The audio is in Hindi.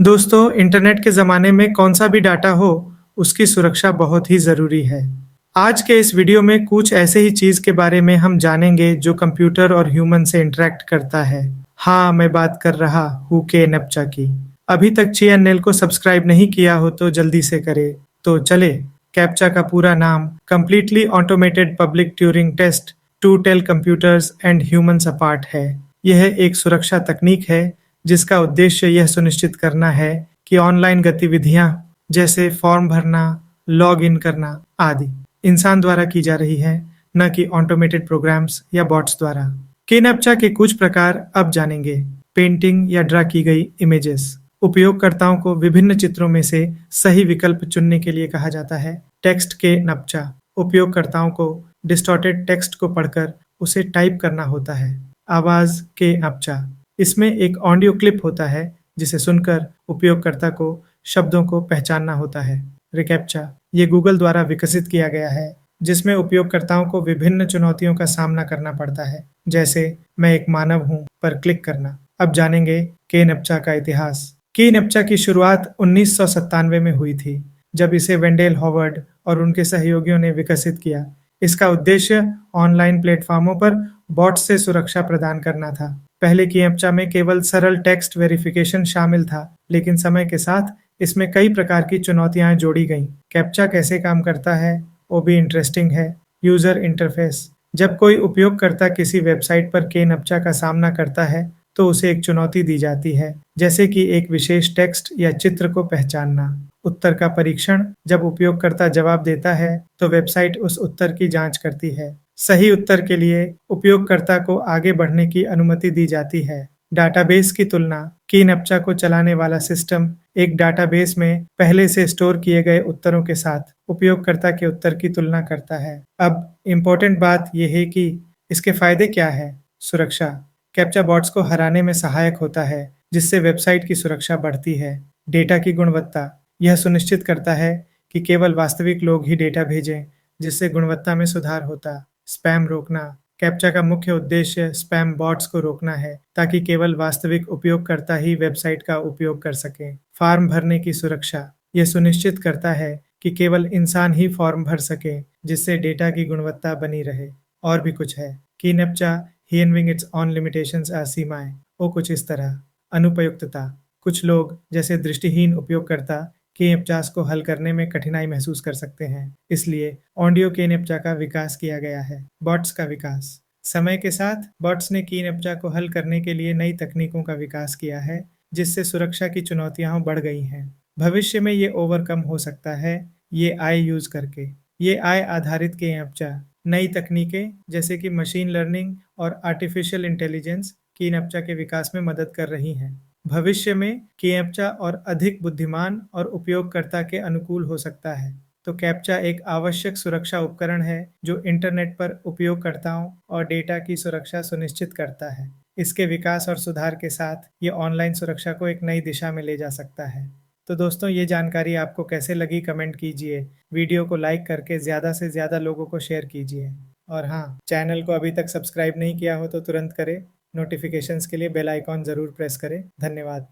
दोस्तों, इंटरनेट के ज़माने में कौन-सा भी डाटा हो, उसकी सुरक्षा बहुत ही ज़रूरी है। आज के इस वीडियो में कुछ ऐसे ही चीज़ के बारे में हम जानेंगे जो कंप्यूटर और ह्यूमन से इंटरैक्ट करता है। हाँ, मैं बात कर रहा हूँ के-नपचा की। अभी तक चैनल को सब्सक्राइब नहीं किया हो तो जल्दी से करें। तो चले, कैप्चा का पूरा नाम completely automated public Turing test to tell computers and humans apart है। यह एक सुरक्षा तकनीक है जिसका उद्देश्य यह सुनिश्चित करना है कि ऑनलाइन गतिविधियां जैसे फॉर्म भरना, लॉग इन करना आदि इंसान द्वारा की जा रही है, न कि ऑटोमेटेड प्रोग्राम्स या बॉट्स द्वारा। केनैप्चा के कुछ प्रकार अब जानेंगे। पेंटिंग या ड्रा की गई इमेजेस। उपयोगकर्ताओं को विभिन्न चित्रों में से सही विकल्प चुनने के लिए कहा जाता है। टेक्स्ट के नपचा। उपयोगकर्ताओं को डिस्टॉर्टेड टेक्स्ट को पढ़कर उसे टाइप करना होता है। आवाज के नपचा। इसमें एक ऑडियो क्लिप होता है जिसे सुनकर उपयोगकर्ता को शब्दों को पहचानना होता है। रिकैप्चा। ये गूगल द्वारा विकसित किया गया है जिसमें उपयोगकर्ताओं को विभिन्न चुनौतियों का सामना करना पड़ता है, जैसे मैं एक मानव हूँ पर क्लिक करना। अब जानेंगे के-नपचा का इतिहास। के-नपचा की शुरुआत 1997 में हुई थी, जब इसे वेंडेल हॉवर्ड और उनके सहयोगियों ने विकसित किया। इसका उद्देश्य ऑनलाइन प्लेटफॉर्मों पर बॉट से सुरक्षा प्रदान करना था। पहले के-नपचा में केवल सरल टेक्स्ट वेरिफिकेशन शामिल था, लेकिन समय के साथ इसमें कई प्रकार की चुनौतियां जोड़ी गईं। कैप्चा कैसे काम करता है, वो भी इंटरेस्टिंग है। User interface. जब कोई उपयोगकर्ता किसी वेबसाइट पर के-नपचा का सामना करता है, तो उसे एक चुनौती दी जाती है, जैसे कि एक विशेष टेक्स्ट या चित्र को पहचानना। उत्तर का परीक्षण। जब उपयोगकर्ता जवाब देता है, तो वेबसाइट उस उत्तर की जांच करती है। सही उत्तर के लिए उपयोगकर्ता को आगे बढ़ने की अनुमति दी जाती है। डाटाबेस की तुलना। के-नपचा को चलाने वाला सिस्टम एक डाटाबेस में पहले से स्टोर किए गए उत्तरों के साथ उपयोगकर्ता के उत्तर की तुलना करता है। अब इम्पोर्टेंट बात यह है कि इसके फायदे क्या है। सुरक्षा। कैप्चा बॉट्स को हराने में सहायक होता है, जिससे वेबसाइट की सुरक्षा बढ़ती है। डेटा की गुणवत्ता। यह सुनिश्चित करता है कि केवल वास्तविक लोग ही डेटा भेजें, जिससे गुणवत्ता में सुधार होता। स्पैम रोकना। कैप्चा का मुख्य उद्देश्य स्पैम बॉट्स को रोकना है, ताकि केवल वास्तविक उपयोगकर्ता ही वेबसाइट का उपयोग कर सकें। फॉर्म भरने की सुरक्षा। यह सुनिश्चित करता है कि केवल इंसान ही फॉर्म भर सके, जिससे डेटा की गुणवत्ता बनी रहे। और भी कुछ है। के-नपचा हैविंग इट्स ऑन लिमिटेशंस और सीमाएं। वो कुछ इस तरह। अनुपयुक्तता। कुछ लोग जैसे दृष्टिहीन उपयोगकर्ता के-नपचास को हल करने में कठिनाई महसूस कर सकते हैं। इसलिए ऑडियो के-नपचा का विकास किया गया है। बॉट्स का विकास। समय के साथ बॉट्स ने के-नपचा को हल करने के लिए नई तकनीकों का विकास किया है, जिससे सुरक्षा की चुनौतियां बढ़ गई हैं। भविष्य में ये ओवरकम हो सकता है, ये आई यूज करके। ये आई आधारित के-नपचा। नई तकनीकें जैसे कि मशीन लर्निंग और आर्टिफिशियल इंटेलिजेंस के-नपचा के विकास में मदद कर रही हैं। भविष्य में कैप्चा और अधिक बुद्धिमान और उपयोगकर्ता के अनुकूल हो सकता है। तो कैप्चा एक आवश्यक सुरक्षा उपकरण है जो इंटरनेट पर उपयोगकर्ताओं और डेटा की सुरक्षा सुनिश्चित करता है। इसके विकास और सुधार के साथ ये ऑनलाइन सुरक्षा को एक नई दिशा में ले जा सकता है। तो दोस्तों, ये जानकारी आपको कैसे लगी कमेंट कीजिए। वीडियो को लाइक करके ज़्यादा से ज़्यादा लोगों को शेयर कीजिए। और हाँ, चैनल को अभी तक सब्सक्राइब नहीं किया हो तो तुरंत करें। नोटिफिकेशंस के लिए बेल आइकॉन ज़रूर प्रेस करें। धन्यवाद।